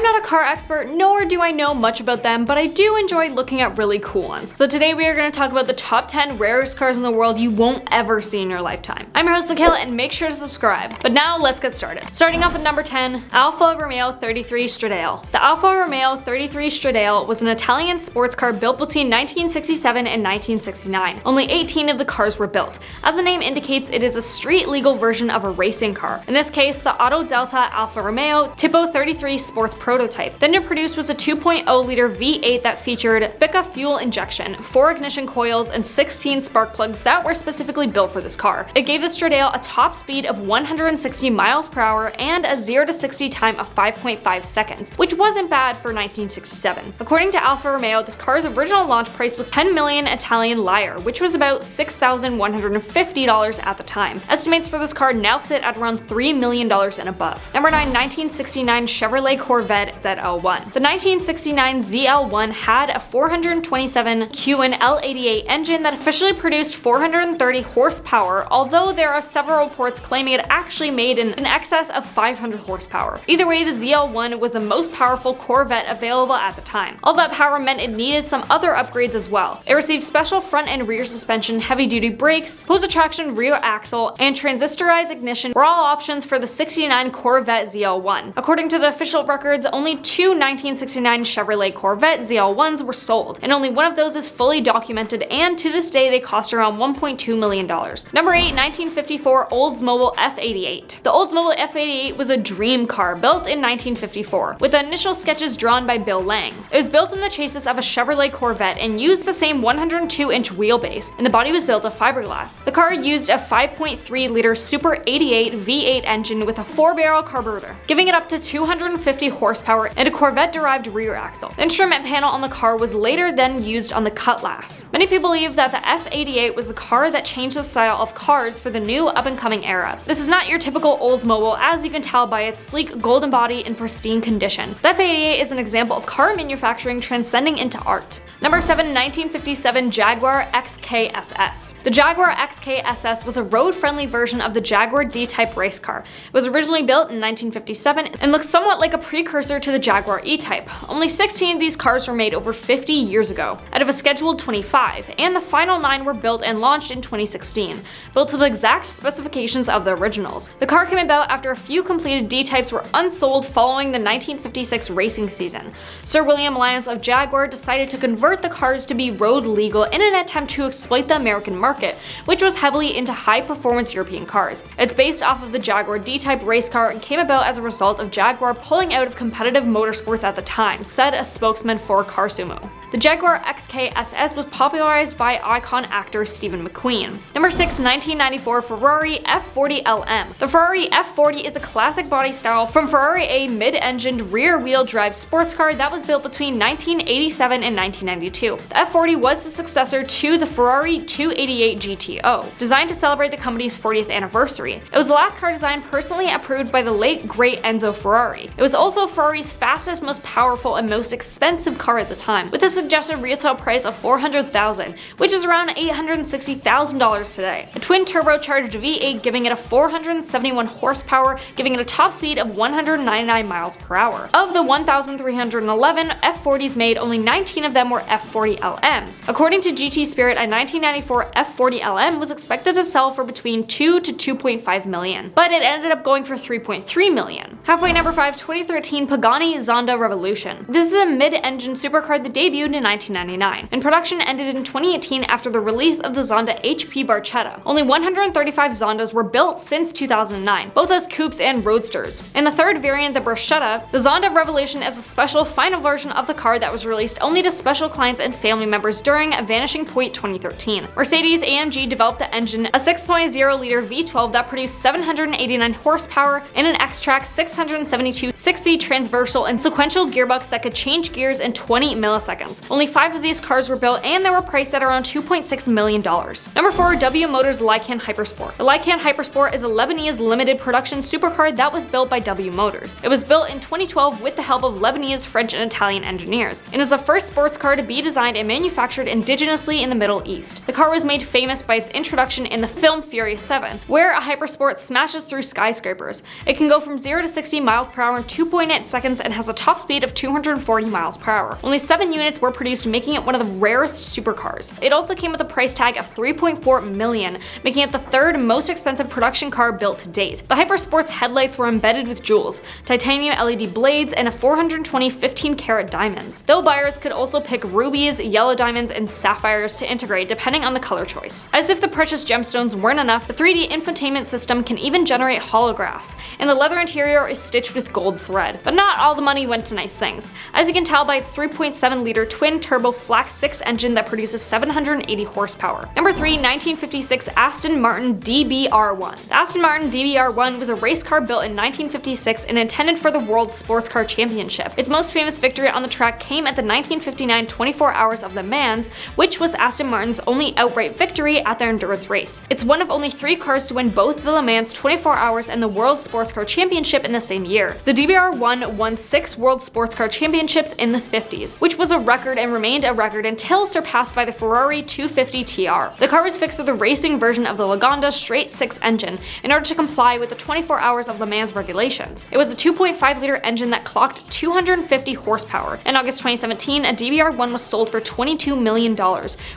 I'm not a car expert, nor do I know much about them, but I do enjoy looking at really cool ones. So today we are going to talk about the top 10 rarest cars in the world you won't ever see in your lifetime. I'm your host Michaela, and make sure to subscribe. But now let's get started. Starting off at number 10, Alfa Romeo 33 Stradale. The Alfa Romeo 33 Stradale was an Italian sports car built between 1967 and 1969. Only 18 of the cars were built. As the name indicates, it is a street legal version of a racing car. In this case, the Auto Delta Alfa Romeo Tipo 33 sports prototype. Then produced was a 2.0-liter V8 that featured Spica fuel injection, 4 ignition coils, and 16 spark plugs that were specifically built for this car. It gave the Stradale a top speed of 160 miles per hour and a 0 to 60 time of 5.5 seconds, which wasn't bad for 1967. According to Alfa Romeo, this car's original launch price was 10 million Italian lire, which was about $6,150 at the time. Estimates for this car now sit at around $3 million and above. Number 9, 1969 Chevrolet Corvette ZL1. The 1969 ZL1 had a 427 Q1 L88 engine that officially produced 430 horsepower, although there are several reports claiming it actually made in excess of 500 horsepower. Either way, the ZL1 was the most powerful Corvette available at the time. All that power meant it needed some other upgrades as well. It received special front and rear suspension, heavy-duty brakes, post traction rear axle, and transistorized ignition were all options for the 69 Corvette ZL1. According to the official records, only 2 1969 Chevrolet Corvette ZL1s were sold, and only one of those is fully documented, and to this day they cost around $1.2 million. Number 8, 1954 Oldsmobile F88. The Oldsmobile F88 was a dream car built in 1954, with the initial sketches drawn by Bill Lang. It was built in the chassis of a Chevrolet Corvette and used the same 102-inch wheelbase, and the body was built of fiberglass. The car used a 5.3-liter Super 88 V8 engine with a 4-barrel carburetor, giving it up to 250 horsepower and a Corvette-derived rear axle. The instrument panel on the car was later then used on the Cutlass. Many people believe that the F88 was the car that changed the style of cars for the new up-and-coming era. This is not your typical Oldsmobile, as you can tell by its sleek golden body in pristine condition. The F88 is an example of car manufacturing transcending into art. Number 7, 1957 Jaguar XK SS. The Jaguar XK SS was a road-friendly version of the Jaguar D-Type race car. It was originally built in 1957 and looks somewhat like a precursor to the Jaguar E-Type. Only 16 of these cars were made over 50 years ago, out of a scheduled 25, and the final 9 were built and launched in 2016, built to the exact specifications of the originals. The car came about after a few completed D-Types were unsold following the 1956 racing season. Sir William Lyons of Jaguar decided to convert the cars to be road legal in an attempt to exploit the American market, which was heavily into high-performance European cars. It's based off of the Jaguar D-Type race car and came about as a result of Jaguar pulling out of competitive motorsports at the time, said a spokesman for CarSumo. The Jaguar XK SS was popularized by icon actor Stephen McQueen. Number 6, 1994 Ferrari F40LM. The Ferrari F40 is a classic body style from Ferrari, a mid-engined rear-wheel drive sports car that was built between 1987 and 1992. The F40 was the successor to the Ferrari 288 GTO, designed to celebrate the company's 40th anniversary. It was the last car design personally approved by the late great Enzo Ferrari. It was also Ferrari's fastest, most powerful, and most expensive car at the time, with a suggested retail price of $400,000, which is around $860,000 today. A twin turbocharged V8 giving it a 471 horsepower, giving it a top speed of 199 miles per hour. Of the 1,311 F40s made, only 19 of them were F40LMs. According to GT Spirit, a 1994 F40LM was expected to sell for between 2 to 2.5 million, but it ended up going for 3.3 million. Halfway number 5, 2013 Pagani Zonda Revolution. This is a mid-engine supercar that debuted in 1999, and production ended in 2018 after the release of the Zonda HP Barchetta. Only 135 Zondas were built since 2009, both as coupes and roadsters. In the third variant, the Barchetta, the Zonda Revolution is a special final version of the car that was released only to special clients and family members during Vanishing Point 2013. Mercedes-AMG developed the engine, a 6.0-liter V12 that produced 789 horsepower and an X-Track 672 6-speed transversal and sequential gearbox that could change gears in 20 milliseconds. Only 5 of these cars were built and they were priced at around $2.6 million. Number 4, W Motors Lycan Hypersport. The Lycan Hypersport is a Lebanese limited production supercar that was built by W Motors. It was built in 2012 with the help of Lebanese, French, and Italian engineers, and is the first sports car to be designed and manufactured indigenously in the Middle East. The car was made famous by its introduction in the film Furious 7, where a hypersport smashes through skyscrapers. It can go from 0 to 60 miles per hour in 2.8 seconds and has a top speed of 240 miles per hour. Only 7 units were produced, making it one of the rarest supercars. It also came with a price tag of $3.4 million, making it the 3rd most expensive production car built to date. The Hypersport's headlights were embedded with jewels, titanium LED blades, and a 420 15-karat diamonds, though buyers could also pick rubies, yellow diamonds, and sapphires to integrate depending on the color choice. As if the precious gemstones weren't enough, the 3D infotainment system can even generate holographs, and the leather interior is stitched with gold thread. But not all the money went to nice things, as you can tell by its 3.7-liter twin-turbo flax 6 engine that produces 780 horsepower. Number 3, 1956 Aston Martin DBR1. The Aston Martin DBR1 was a race car built in 1956 and intended for the World Sports Car Championship. Its most famous victory on the track came at the 1959 24 Hours of Le Mans, which was Aston Martin's only outright victory at their endurance race. It's one of only 3 cars to win both the Le Mans 24 Hours and the World Sports Car Championship in the same year. The DBR1 won 6 World Sports Car Championships in the 50s, which was a record and remained a record until surpassed by the Ferrari 250 TR. The car was fixed with a racing version of the Lagonda straight 6 engine in order to comply with the 24 Hours of Le Mans regulations. It was a 2.5-liter engine that clocked 250 horsepower. In August 2017, a DBR1 was sold for $22 million,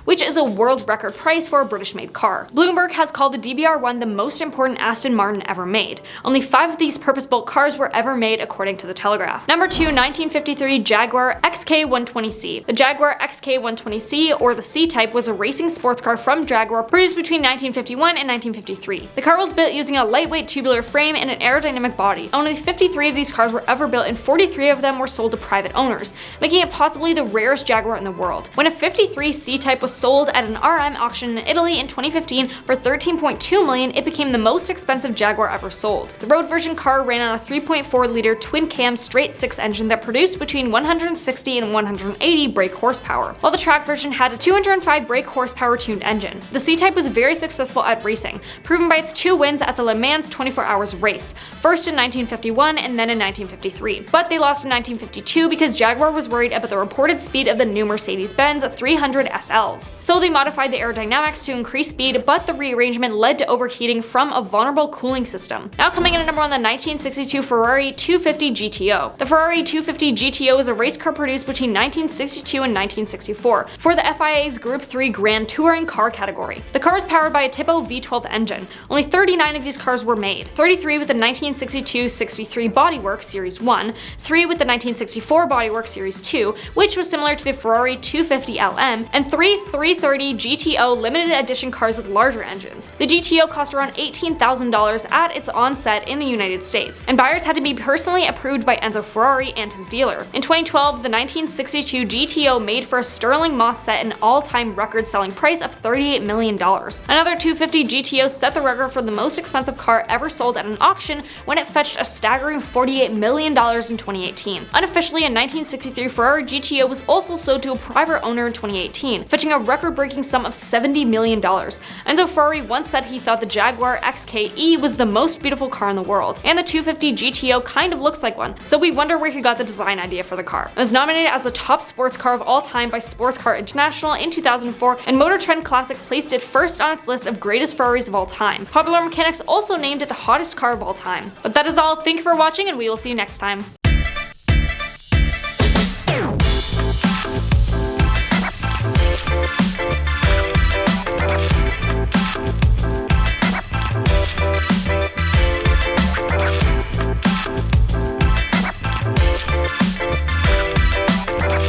which is a world record price for a British-made car. Bloomberg has called the DBR1 the most important Aston Martin ever made. Only 5 of these purpose-built cars were ever made, according to the Telegraph. Number 2, 1953 Jaguar XK120C. The Jaguar XK120C, or the C-Type, was a racing sports car from Jaguar produced between 1951 and 1953. The car was built using a lightweight tubular frame and an aerodynamic body. Only 53 of these cars were ever built and 43 of them were sold to private owners, making it possibly the rarest Jaguar in the world. When a 53 C-Type was sold at an RM auction in Italy in 2015 for $13.2 million, it became the most expensive Jaguar ever sold. The road version car ran on a 3.4-liter twin-cam straight 6 engine that produced between 160 and 180 brake horsepower, while the track version had a 205 brake horsepower tuned engine. The C-Type was very successful at racing, proven by its 2 wins at the Le Mans 24 Hours race, first in 1951 and then in 1953. But they lost in 1952 because Jaguar was worried about the reported speed of the new Mercedes-Benz 300 SLs. So they modified the aerodynamics to increase speed, but the rearrangement led to overheating from a vulnerable cooling system. Now coming in at number 1, the 1962 Ferrari 250 GTO. The Ferrari 250 GTO is a race car produced between 1962 and 1964 for the FIA's Group 3 Grand Touring car category. The car is powered by a Tipo V12 engine. Only 39 of these cars were made, 33 with the 1962-63 bodywork Series 1, 3 with the 1964 bodywork Series 2, which was similar to the Ferrari 250LM, and 3 330 GTO limited edition cars with larger engines. The GTO cost around $18,000 at its onset in the United States, and buyers had to be personally approved by Enzo Ferrari and his dealer. In 2012, the 1962 GTO made for a sterling Moss set an all-time record selling price of $38 million. Another 250 GTO set the record for the most expensive car ever sold at an auction when it fetched a staggering $48 million in 2018. Unofficially, a 1963 Ferrari GTO was also sold to a private owner in 2018, fetching a record-breaking sum of $70 million. Enzo Ferrari once said he thought the Jaguar XK was the most beautiful car in the world, and the 250 GTO kind of looks like one, so we wonder where he got the design idea for the car. It was nominated as the top sports car of all time by Sports Car International in 2004, and Motor Trend Classic placed it first on its list of greatest Ferraris of all time. Popular Mechanics also named it the hottest car of all time. But that is all. Thank you for watching, and we will see you next time.